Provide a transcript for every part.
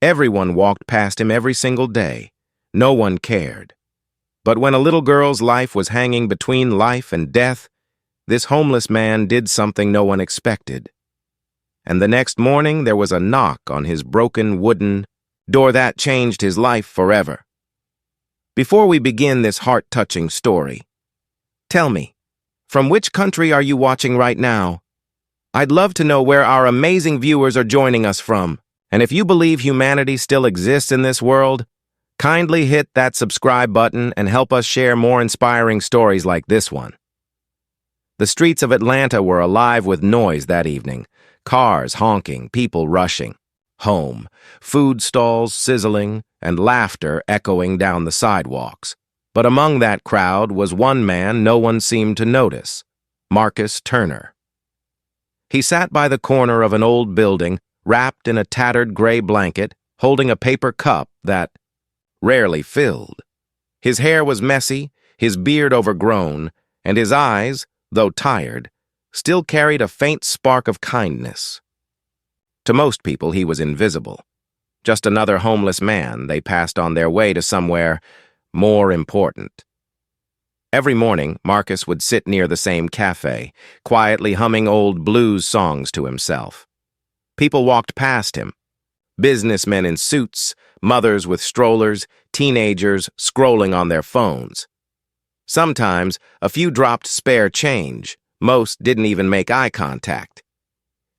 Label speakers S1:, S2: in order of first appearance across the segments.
S1: Everyone walked past him every single day. No one cared. But when a little girl's life was hanging between life and death, this homeless man did something no one expected. And the next morning there was a knock on his broken wooden door that changed his life forever. Before we begin this heart-touching story, tell me, from which country are you watching right now? I'd love to know where our amazing viewers are joining us from. And if you believe humanity still exists in this world, kindly hit that subscribe button and help us share more inspiring stories like this one. The streets of Atlanta were alive with noise that evening. Cars honking, people rushing home, food stalls sizzling, and laughter echoing down the sidewalks. But among that crowd was one man no one seemed to notice, Marcus Turner. He sat by the corner of an old building, wrapped in a tattered gray blanket, holding a paper cup that rarely filled. His hair was messy, his beard overgrown, and his eyes, though tired, still carried a faint spark of kindness. To most people, he was invisible. Just another homeless man they passed on their way to somewhere more important. Every morning, Marcus would sit near the same cafe, quietly humming old blues songs to himself. People walked past him. Businessmen in suits, mothers with strollers, teenagers scrolling on their phones. Sometimes, a few dropped spare change. Most didn't even make eye contact.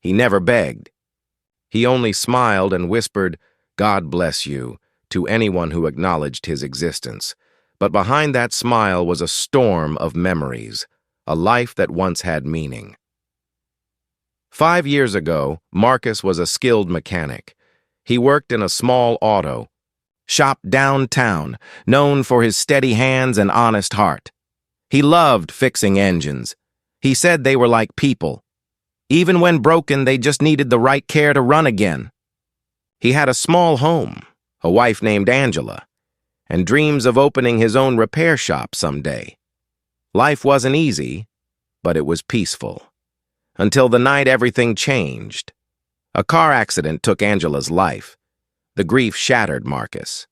S1: He never begged. He only smiled and whispered, "God bless you," to anyone who acknowledged his existence. But behind that smile was a storm of memories, a life that once had meaning. 5 years ago, Marcus was a skilled mechanic. He worked in a small auto shop downtown, known for his steady hands and honest heart. He loved fixing engines. He said they were like people. Even when broken, they just needed the right care to run again. He had a small home, a wife named Angela, and dreams of opening his own repair shop someday. Life wasn't easy, but it was peaceful. Until the night everything changed. A car accident took Angela's life. The grief shattered Marcus.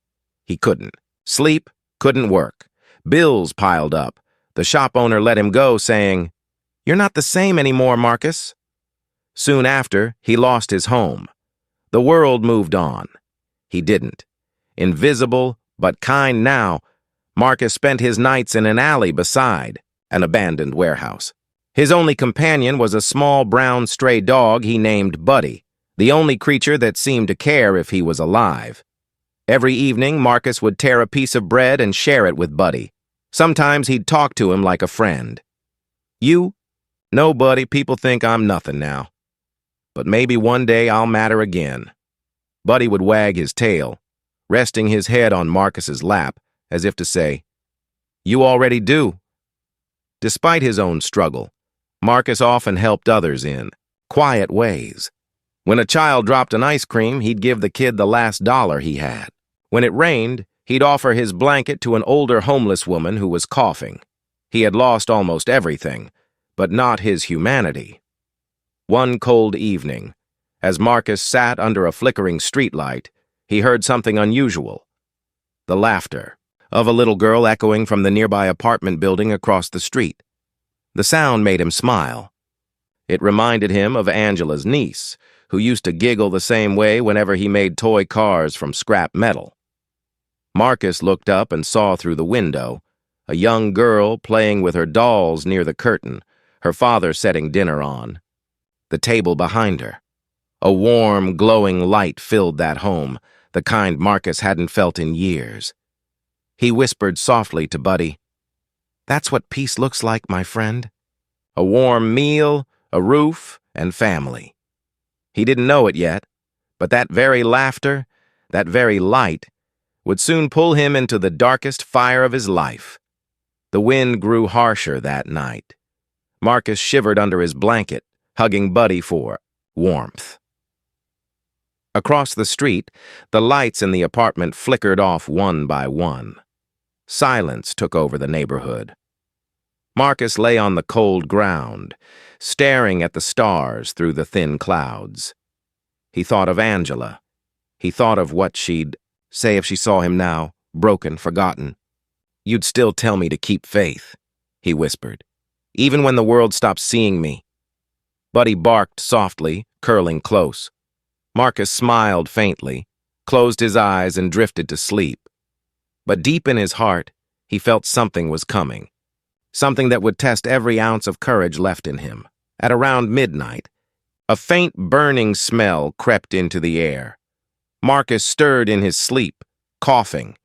S1: He couldn't sleep, couldn't work. Bills piled up. The shop owner let him go, saying, "You're not the same anymore, Marcus." Soon after, he lost his home. The world moved on. He didn't. Invisible, but kind now, Marcus spent his nights in an alley beside an abandoned warehouse. His only companion was a small brown stray dog he named Buddy, the only creature that seemed to care if he was alive. Every evening, Marcus would tear a piece of bread and share it with Buddy. Sometimes he'd talk to him like a friend. "You? No, Buddy, people think I'm nothing now. But maybe one day I'll matter again." Buddy would wag his tail, resting his head on Marcus's lap, as if to say, "You already do." Despite his own struggle, Marcus often helped others in quiet ways. When a child dropped an ice cream, he'd give the kid the last dollar he had. When it rained, he'd offer his blanket to an older homeless woman who was coughing. He had lost almost everything, but not his humanity. One cold evening, as Marcus sat under a flickering streetlight, he heard something unusual. The laughter of a little girl echoing from the nearby apartment building across the street. The sound made him smile. It reminded him of Angela's niece, who used to giggle the same way whenever he made toy cars from scrap metal. Marcus looked up and saw through the window a young girl playing with her dolls near the curtain, her father setting dinner on. The table behind her. A warm, glowing light filled that home, the kind Marcus hadn't felt in years. He whispered softly to Buddy, "That's what peace looks like, my friend. A warm meal, a roof, and family." He didn't know it yet, but that very laughter, that very light, would soon pull him into the darkest fire of his life. The wind grew harsher that night. Marcus shivered under his blanket, hugging Buddy for warmth. Across the street, the lights in the apartment flickered off one by one. Silence took over the neighborhood. Marcus lay on the cold ground, staring at the stars through the thin clouds. He thought of Angela. He thought of what she'd say if she saw him now, broken, forgotten. "You'd still tell me to keep faith," he whispered, "even when the world stops seeing me." Buddy barked softly, curling close. Marcus smiled faintly, closed his eyes, and drifted to sleep. But deep in his heart, he felt something was coming. Something that would test every ounce of courage left in him. At around midnight, a faint burning smell crept into the air. Marcus stirred in his sleep, coughing.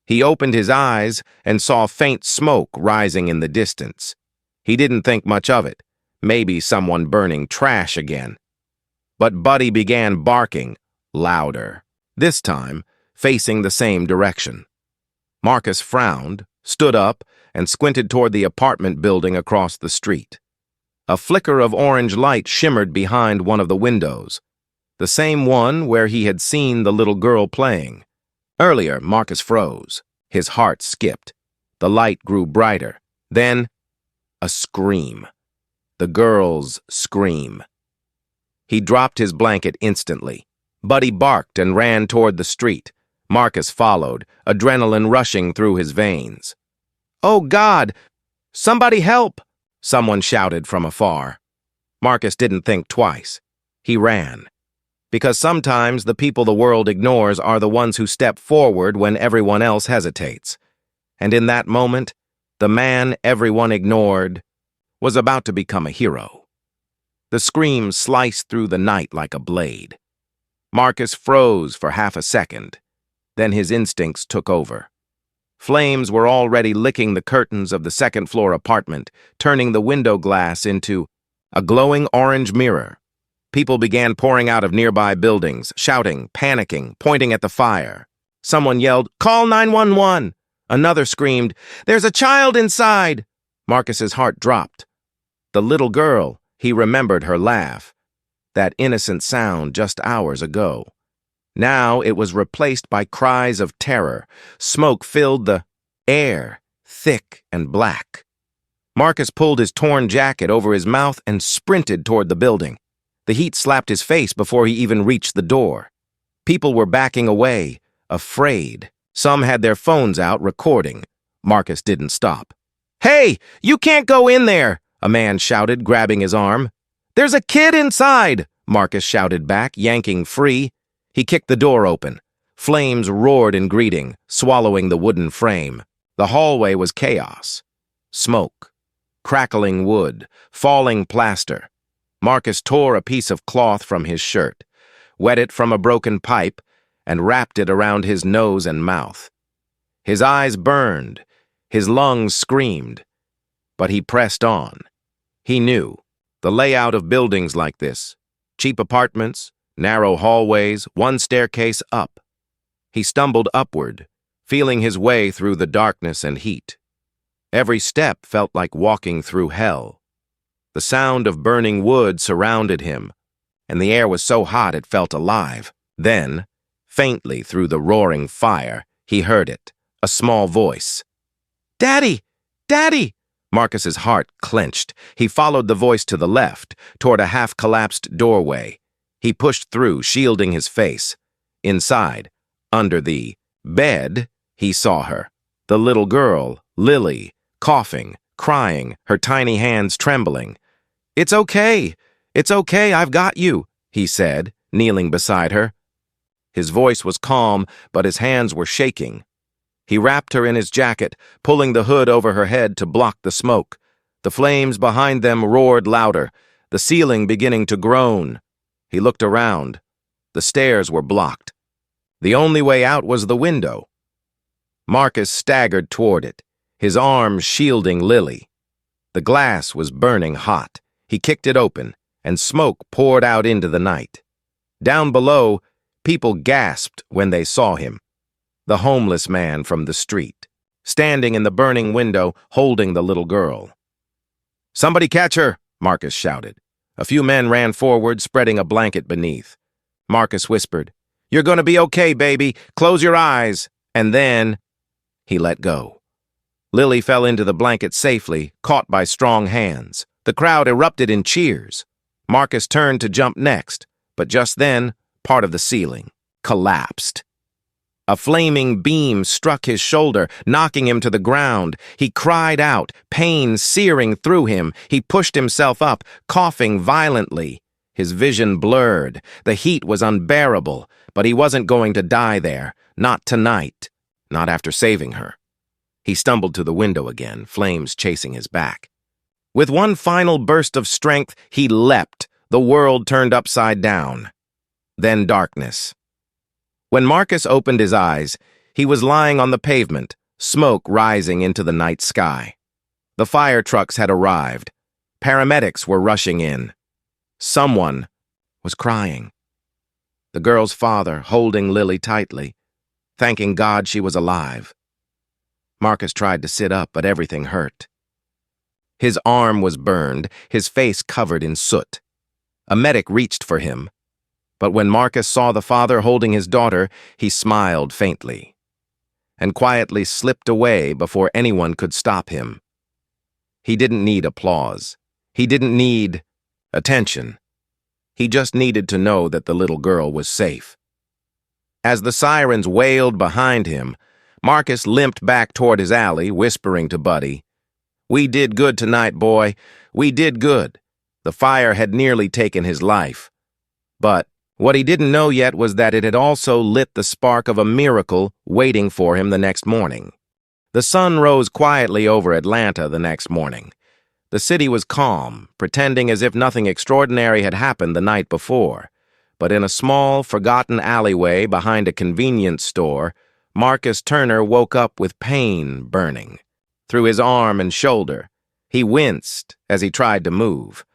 S1: He opened his eyes and saw faint smoke rising in the distance. He didn't think much of it. Maybe someone burning trash again. But Buddy began barking, louder, this time facing the same direction. Marcus frowned, stood up, and squinted toward the apartment building across the street. A flicker of orange light shimmered behind one of the windows, the same one where he had seen the little girl playing. Earlier, Marcus froze. His heart skipped. The light grew brighter. Then, a scream. The girl's scream. He dropped his blanket instantly. Buddy barked and ran toward the street. Marcus followed, adrenaline rushing through his veins. "Oh, God! Somebody help!" someone shouted from afar. Marcus didn't think twice. He ran. Because sometimes the people the world ignores are the ones who step forward when everyone else hesitates. And in that moment, the man everyone ignored was about to become a hero. The scream sliced through the night like a blade. Marcus froze for half a second. Then his instincts took over. Flames were already licking the curtains of the second-floor apartment, turning the window glass into a glowing orange mirror. People began pouring out of nearby buildings, shouting, panicking, pointing at the fire. Someone yelled, "Call 911!" Another screamed, "There's a child inside!" Marcus's heart dropped. The little girl, he remembered her laugh. That innocent sound just hours ago. Now it was replaced by cries of terror. Smoke filled the air, thick and black. Marcus pulled his torn jacket over his mouth and sprinted toward the building. The heat slapped his face before he even reached the door. People were backing away, afraid. Some had their phones out, recording. Marcus didn't stop. "Hey, you can't go in there!" a man shouted, grabbing his arm. "There's a kid inside!" Marcus shouted back, yanking free. He kicked the door open. Flames roared in greeting, swallowing the wooden frame. The hallway was chaos. Smoke, crackling wood, falling plaster. Marcus tore a piece of cloth from his shirt, wet it from a broken pipe, and wrapped it around his nose and mouth. His eyes burned, his lungs screamed, but he pressed on. He knew the layout of buildings like this, cheap apartments, narrow hallways, one staircase up. He stumbled upward, feeling his way through the darkness and heat. Every step felt like walking through hell. The sound of burning wood surrounded him, and the air was so hot it felt alive. Then, faintly through the roaring fire, he heard it, a small voice. "Daddy! Daddy!" Marcus's heart clenched. He followed the voice to the left, toward a half-collapsed doorway. He pushed through, shielding his face. Inside, under the bed, he saw her. The little girl, Lily, coughing, crying, her tiny hands trembling. It's okay, I've got you," he said, kneeling beside her. His voice was calm, but his hands were shaking. He wrapped her in his jacket, pulling the hood over her head to block the smoke. The flames behind them roared louder, the ceiling beginning to groan. He looked around. The stairs were blocked. The only way out was the window. Marcus staggered toward it, his arms shielding Lily. The glass was burning hot. He kicked it open, and smoke poured out into the night. Down below, people gasped when they saw him. The homeless man from the street, standing in the burning window, holding the little girl. "Somebody catch her!" Marcus shouted. A few men ran forward, spreading a blanket beneath. Marcus whispered, "You're going to be okay, baby. Close your eyes." And then he let go. Lily fell into the blanket safely, caught by strong hands. The crowd erupted in cheers. Marcus turned to jump next, but just then, part of the ceiling collapsed. A flaming beam struck his shoulder, knocking him to the ground. He cried out, pain searing through him. He pushed himself up, coughing violently. His vision blurred. The heat was unbearable, but he wasn't going to die there. Not tonight. Not after saving her. He stumbled to the window again, flames chasing his back. With one final burst of strength, he leapt. The world turned upside down. Then darkness. When Marcus opened his eyes, he was lying on the pavement, smoke rising into the night sky. The fire trucks had arrived. Paramedics were rushing in. Someone was crying. The girl's father holding Lily tightly, thanking God she was alive. Marcus tried to sit up, but everything hurt. His arm was burned, his face covered in soot. A medic reached for him, but when Marcus saw the father holding his daughter, he smiled faintly and quietly slipped away before anyone could stop him. He didn't need applause. He didn't need attention. He just needed to know that the little girl was safe. As the sirens wailed behind him, Marcus limped back toward his alley, whispering to Buddy, "We did good tonight, boy. We did good." The fire had nearly taken his life. But what he didn't know yet was that it had also lit the spark of a miracle waiting for him the next morning. The sun rose quietly over Atlanta the next morning. The city was calm, pretending as if nothing extraordinary had happened the night before. But in a small, forgotten alleyway behind a convenience store, Marcus Turner woke up with pain burning through his arm and shoulder. He winced as he tried to move.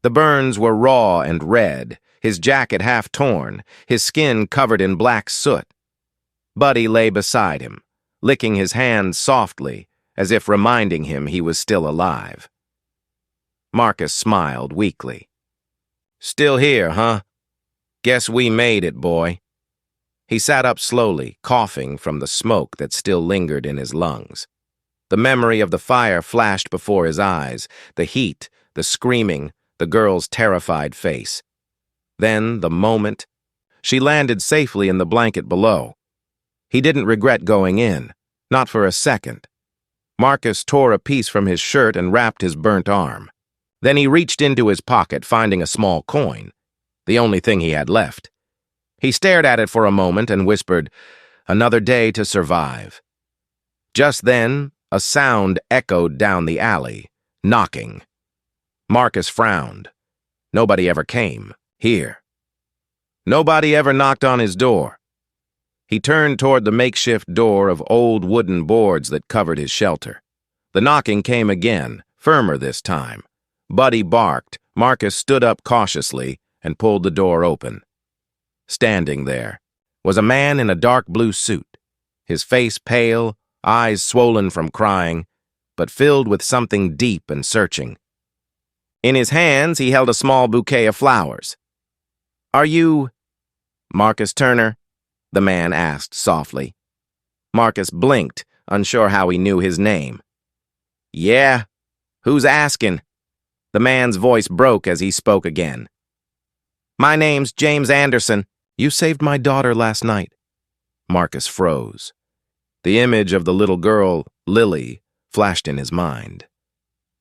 S1: The burns were raw and red, his jacket half torn, his skin covered in black soot. Buddy lay beside him, licking his hands softly, as if reminding him he was still alive. Marcus smiled weakly. "Still here, huh? Guess we made it, boy." He sat up slowly, coughing from the smoke that still lingered in his lungs. The memory of the fire flashed before his eyes, the heat, the screaming, the girl's terrified face. Then, the moment, she landed safely in the blanket below. He didn't regret going in, not for a second. Marcus tore a piece from his shirt and wrapped his burnt arm. Then he reached into his pocket, finding a small coin, the only thing he had left. He stared at it for a moment and whispered, "Another day to survive." Just then, a sound echoed down the alley, knocking. Marcus frowned. Nobody ever came here. Nobody ever knocked on his door. He turned toward the makeshift door of old wooden boards that covered his shelter. The knocking came again, firmer this time. Buddy barked. Marcus stood up cautiously and pulled the door open. Standing there was a man in a dark blue suit, his face pale, eyes swollen from crying, but filled with something deep and searching. In his hands, he held a small bouquet of flowers. "Are you Marcus Turner?" the man asked softly. Marcus blinked, unsure how he knew his name. "Yeah, who's asking?" The man's voice broke as he spoke again. "My name's James Anderson. You saved my daughter last night." Marcus froze. The image of the little girl, Lily, flashed in his mind.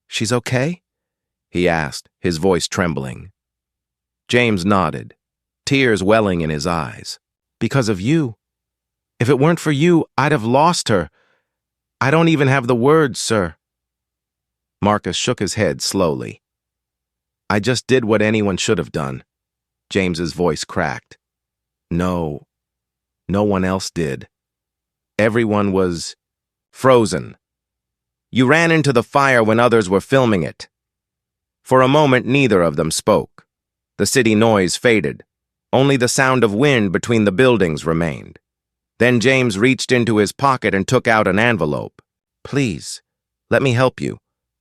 S1: "She's okay?" he asked, his voice trembling. James nodded, tears welling in his eyes. "Because of you. If it weren't for you, I'd have lost her. I don't even have the words, sir." Marcus shook his head slowly. "I just did what anyone should have done." James's voice cracked. No one else did. Everyone was frozen. "You ran into the fire when others were filming it." For a moment, neither of them spoke. The city noise faded. Only the sound of wind between the buildings remained. Then James reached into his pocket and took out an envelope. "Please, let me help you.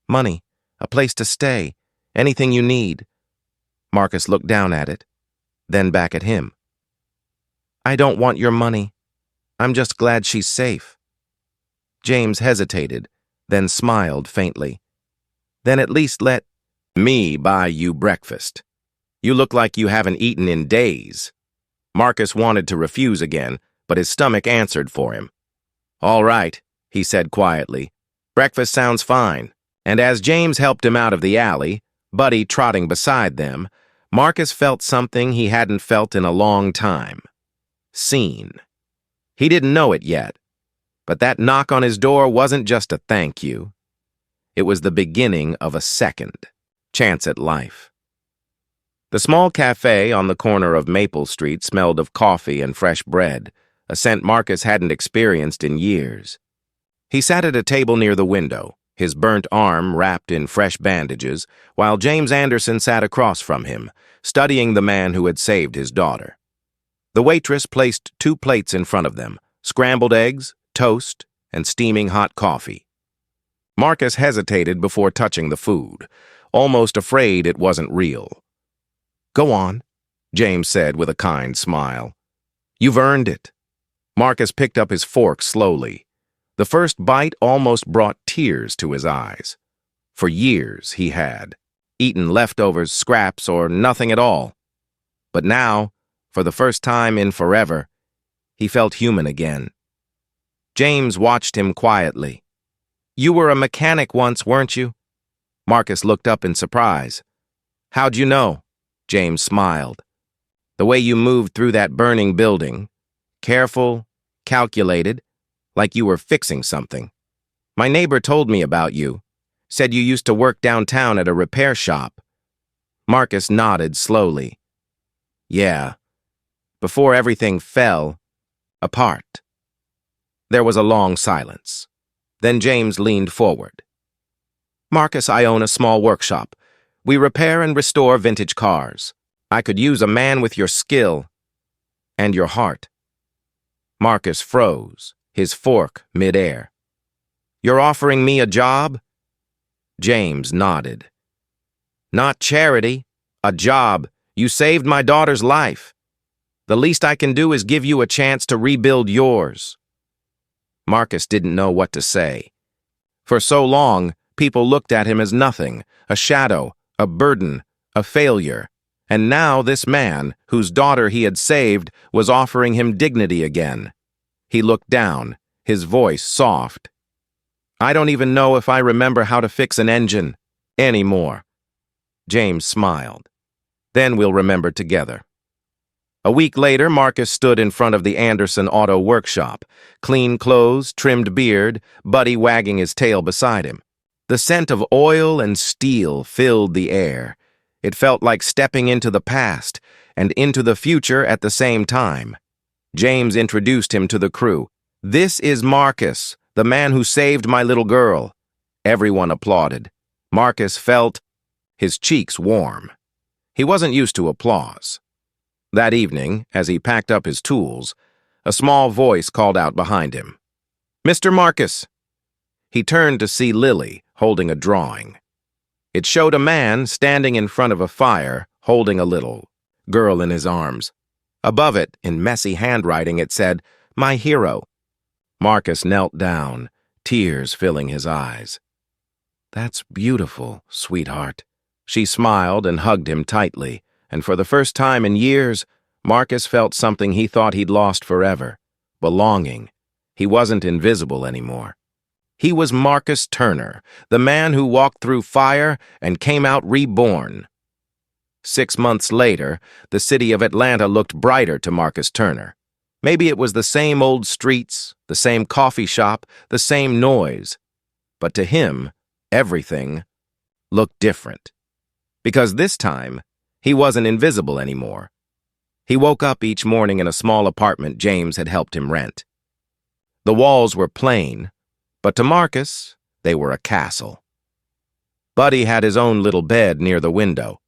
S1: Money, a place to stay, anything you need." Marcus looked down at it, then back at him. "I don't want your money. I'm just glad she's safe." James hesitated, then smiled faintly. "Then at least let me buy you breakfast. You look like you haven't eaten in days." Marcus wanted to refuse again, but his stomach answered for him. "All right," he said quietly. "Breakfast sounds fine." And as James helped him out of the alley, Buddy trotting beside them, Marcus felt something he hadn't felt in a long time. Seen. He didn't know it yet, but that knock on his door wasn't just a thank you. It was the beginning of a second chance at life. The small cafe on the corner of Maple Street smelled of coffee and fresh bread, a scent Marcus hadn't experienced in years. He sat at a table near the window, his burnt arm wrapped in fresh bandages, while James Anderson sat across from him, studying the man who had saved his daughter. The waitress placed 2 plates in front of them, scrambled eggs, toast, and steaming hot coffee. Marcus hesitated before touching the food, almost afraid it wasn't real. "Go on," James said with a kind smile. "You've earned it." Marcus picked up his fork slowly. The first bite almost brought tears to his eyes. For years he had eaten leftovers, scraps, or nothing at all. But now, for the first time in forever, he felt human again. James watched him quietly. "You were a mechanic once, weren't you?" Marcus looked up in surprise. "How'd you know?" James smiled. "The way you moved through that burning building. Careful, calculated, like you were fixing something. My neighbor told me about you. Said you used to work downtown at a repair shop." Marcus nodded slowly. "Yeah, before everything fell apart." There was a long silence. Then James leaned forward. "Marcus, I own a small workshop. We repair and restore vintage cars. I could use a man with your skill and your heart." Marcus froze, his fork midair. "You're offering me a job?" James nodded. "Not charity, a job. You saved my daughter's life. The least I can do is give you a chance to rebuild yours." Marcus didn't know what to say. For so long, people looked at him as nothing, a shadow, a burden, a failure. And now this man, whose daughter he had saved, was offering him dignity again. He looked down, his voice soft. "I don't even know if I remember how to fix an engine anymore." James smiled. "Then we'll remember together." A week later, Marcus stood in front of the Anderson Auto Workshop, clean clothes, trimmed beard, Buddy wagging his tail beside him. The scent of oil and steel filled the air. It felt like stepping into the past and into the future at the same time. James introduced him to the crew. "This is Marcus, the man who saved my little girl." Everyone applauded. Marcus felt his cheeks warm. He wasn't used to applause. That evening, as he packed up his tools, a small voice called out behind him. "Mr. Marcus." He turned to see Lily holding a drawing. It showed a man standing in front of a fire, holding a little girl in his arms. Above it, in messy handwriting, it said, "My hero." Marcus knelt down, tears filling his eyes. "That's beautiful, sweetheart." She smiled and hugged him tightly, and for the first time in years, Marcus felt something he thought he'd lost forever: belonging. He wasn't invisible anymore. He was Marcus Turner, the man who walked through fire and came out reborn. 6 months later, the city of Atlanta looked brighter to Marcus Turner. Maybe it was the same old streets, the same coffee shop, the same noise. But to him, everything looked different. Because this time, he wasn't invisible anymore. He woke up each morning in a small apartment James had helped him rent. The walls were plain, but to Marcus, they were a castle. Buddy had his own little bed near the window,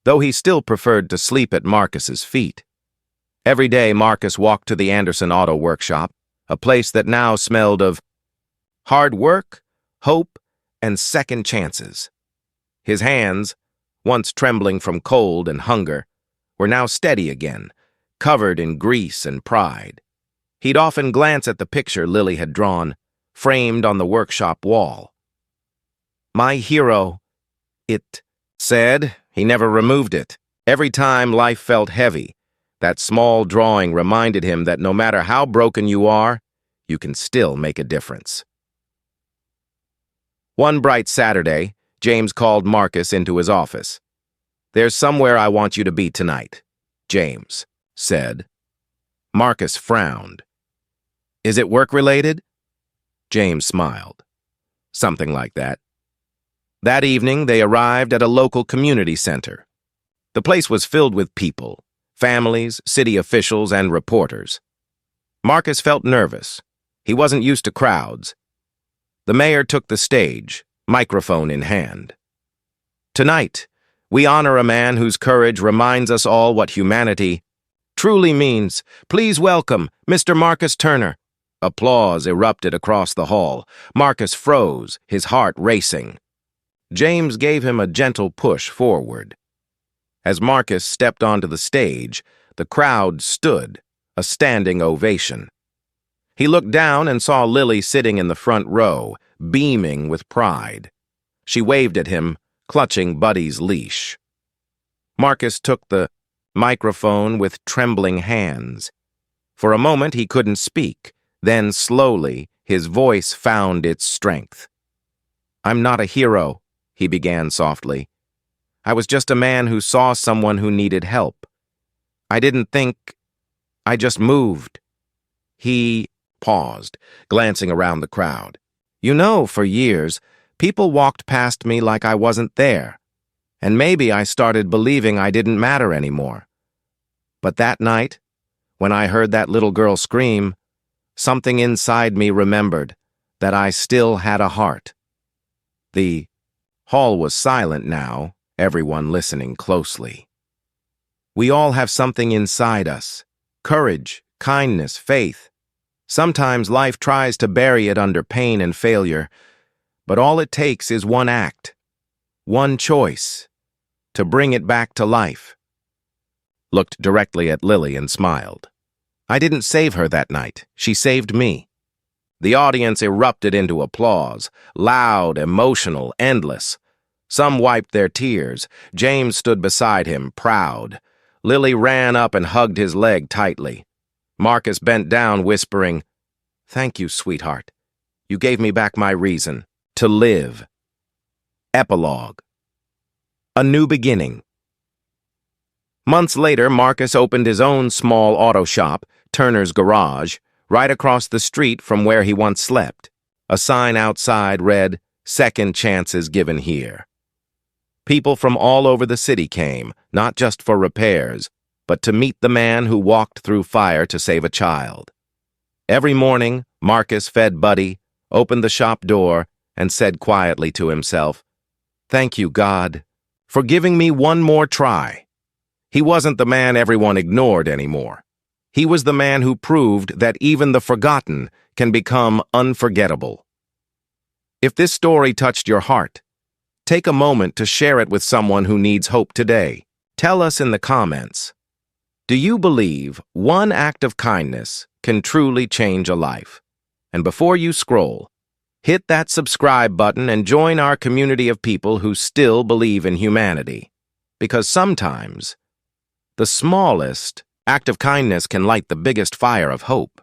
S1: though he still preferred to sleep at Marcus's feet. Every day, Marcus walked to the Anderson Auto Workshop, a place that now smelled of hard work, hope, and second chances. His hands, once trembling from cold and hunger, were now steady again, covered in grease and pride. He'd often glance at the picture Lily had drawn, framed on the workshop wall. "My hero," it said. He never removed it. Every time life felt heavy, That small drawing reminded him that no matter how broken you are, you can still make a difference. One bright Saturday, James called Marcus into his office. "There's somewhere I want you to be tonight," James said. Marcus frowned. "Is it work-related?" James smiled. "Something like that." That evening, they arrived at a local community center. The place was filled with people, families, city officials, and reporters. Marcus felt nervous. He wasn't used to crowds. The mayor took the stage, microphone in hand. "Tonight, we honor a man whose courage reminds us all what humanity truly means. Please welcome Mr. Marcus Turner." Applause erupted across the hall. Marcus froze, his heart racing. James gave him a gentle push forward. As Marcus stepped onto the stage, the crowd stood, a standing ovation. He looked down and saw Lily sitting in the front row, beaming with pride. She waved at him, clutching Buddy's leash. Marcus took the microphone with trembling hands. For a moment he couldn't speak, then slowly his voice found its strength. "I'm not a hero," he began softly. "I was just a man who saw someone who needed help. I didn't think, I just moved." He paused, glancing around the crowd. "You know, for years, people walked past me like I wasn't there, and maybe I started believing I didn't matter anymore. But that night, when I heard that little girl scream, something inside me remembered that I still had a heart." The hall was silent now, everyone listening closely. We all have something inside us: courage, kindness, faith. Sometimes life tries to bury it under pain and failure, but all it takes is one act, one choice, to bring it back to life. Looked directly at Lily and smiled. "I didn't save her that night. She saved me." The audience erupted into applause, loud, emotional, endless. Some wiped their tears. James stood beside him, proud. Lily ran up and hugged his leg tightly. Marcus bent down, whispering, "Thank you, sweetheart. You gave me back my reason to live." Epilogue. A new beginning. Months later, Marcus opened his own small auto shop, Turner's Garage, right across the street from where he once slept. A sign outside read, "Second chances given here." People from all over the city came, not just for repairs, but to meet the man who walked through fire to save a child. Every morning, Marcus fed Buddy, opened the shop door, and said quietly to himself, "Thank you, God, for giving me one more try." He wasn't the man everyone ignored anymore. He was the man who proved that even the forgotten can become unforgettable. If this story touched your heart, take a moment to share it with someone who needs hope today. Tell us in the comments, do you believe one act of kindness can truly change a life? And before you scroll, hit that subscribe button and join our community of people who still believe in humanity. Because sometimes, the smallest act of kindness can light the biggest fire of hope.